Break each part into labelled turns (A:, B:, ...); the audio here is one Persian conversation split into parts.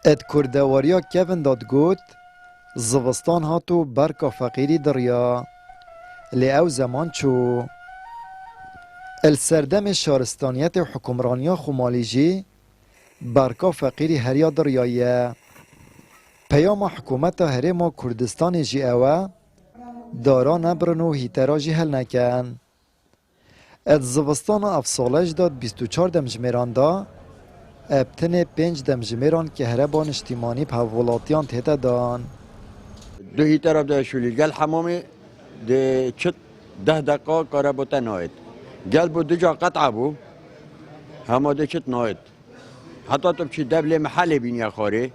A: اد کردواریا کevin داد گوت زوستان هاتو برکا فقیری دریا لی او زمان چو السردم شارستانیت و حکمرانیا خمالی جی برکا فقیری هریا دریایه پیام حکومت هرما کردستان جی اوه دارا نبرن و هیترا جی هل نکن اد زوستان افسالش داد 24 دمجمیران دا ابتن 5 دمجمیران که هربان اجتماعی پاولاتیان تیتا دان
B: دو هیتر ده شولی گل حمامی ده چت 10 دقیقه کار بوده ناید گل بود دو جا قطعه بو همه ده چت ناید حتی تو بچی دبل محل بینی خاره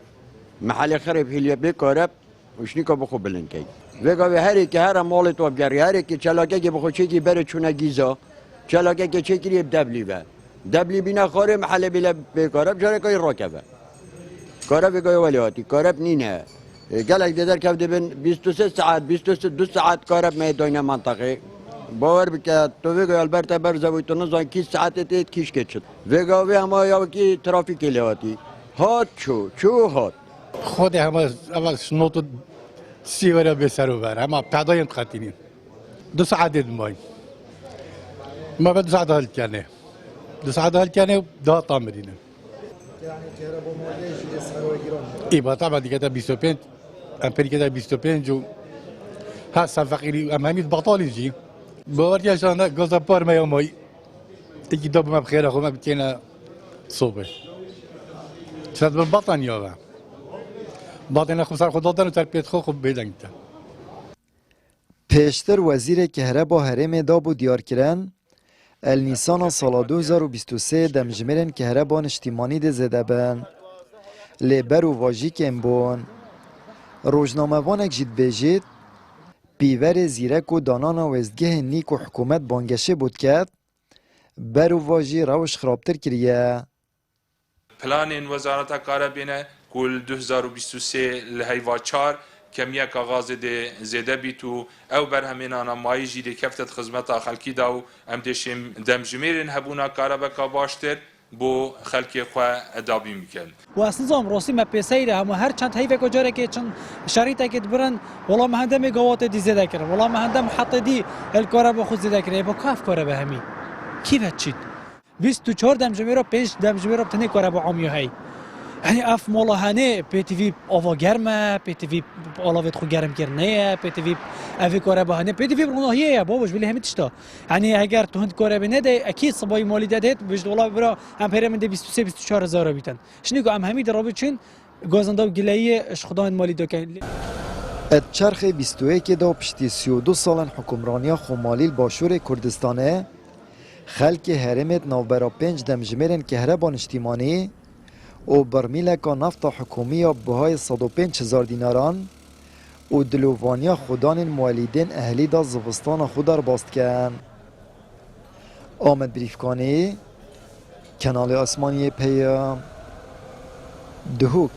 B: محل خرب هلیه بکارب وشنی که بخو بلنکی وگا به هری که هر مال تو بگری هری که چلاکه که بخو چکی بره چونه گیزا چلاکه که چکی دبلی و دبلی بینا خاره محل بیل بکارب جاره که راکبه کارب وگا ولیاتی کارب نینه گلک دیدر که دبن 23 ساعت 22 ساعت کارب میدونه منطقه باور بکه تو وگا البته برزوی تو نزان کی ساعت تیت کیش کشد وگا وی همه یا کی ترافیک لیاتی هات چو هات
C: خود همه اول شنوتو سیوره به سر و بر اما پیدایم خاطینیم 2 ساعت دید مای ما به 2 ساعت حل کنه 2 ساعت حل کنه دا تامرینه
A: یعنی که هربا مالیه جی سر و گیران
C: ای با طبعا دیگه تا 25 امپری که تا 25 و هستن فقیری اما همین بطالی جی باورتی اشان گذار پار ما مای یکی دو ما بخیر خو ما بتینا صوبه شاید من بطن یا باطن خو سر خود دادن و تربیت خو بیدنگتا
A: پیشتر وزیر کهربا هرم دابو دیار کرن النیسان سال 2023 دمجمرن کهربان اجتماعی ده زده بن لیبر و واجی کم بون روزنامه وانک جید بیجید پیور زیرک و دانان وزدگه نیک و حکومت بانگشه بود کرد بر و واجی روش خرابتر کریه
D: پلان وزارت کاربینه کل 2023 لهیوا 4 کمیه که غازه ده زیده بیتو او بر همین آنا مایی جیده کفتت خدمت خلکی داو ام دشم دمجمیرین هبونا کاربه که باشتر بو خلکی خواه ادابی میکن
E: و اصلا راستی ما پیسیره اما هر چند هیچ کجاره که چند شریطه که برن والله ما هندم قوات دی زده کرد والله ما هندم حط دی الکاربه خود زده کرد با کاف کاربه همی کی بچید 24 دمجمیرا 5 دمجمیرا تنی کاربه عامیه هی یعنی اف مولا هنه پی تی وی آوا گرمه پی تی وی آلاوت خو گرم کرنه پی تی وی اوی کاره به هنه پی تی وی بروناهیه باباش ولی همه تشتا یعنی اگر تو هند کاره بنه ده اکید صبای مالی دهت بجد والله برا هم پیره من ده 23 24 هزار بیتن شنیگو هم همین درابط چین گازنده و گلایی اش خدا مالی دکن
A: اد چرخ 21 دا پشتی 32 سالن حکمرانی خمالیل باشور کردستانه خلک هرمت نوبرا 5 دمجمرن کهربان اجتماعی و برمیل که نفت حکومی بهای 105,000 دیناران و دلووانیا خودان موالیدین اهلی دا زوستان خود در باست کن آمد بریفکانی کنال آسمانی پی دهوک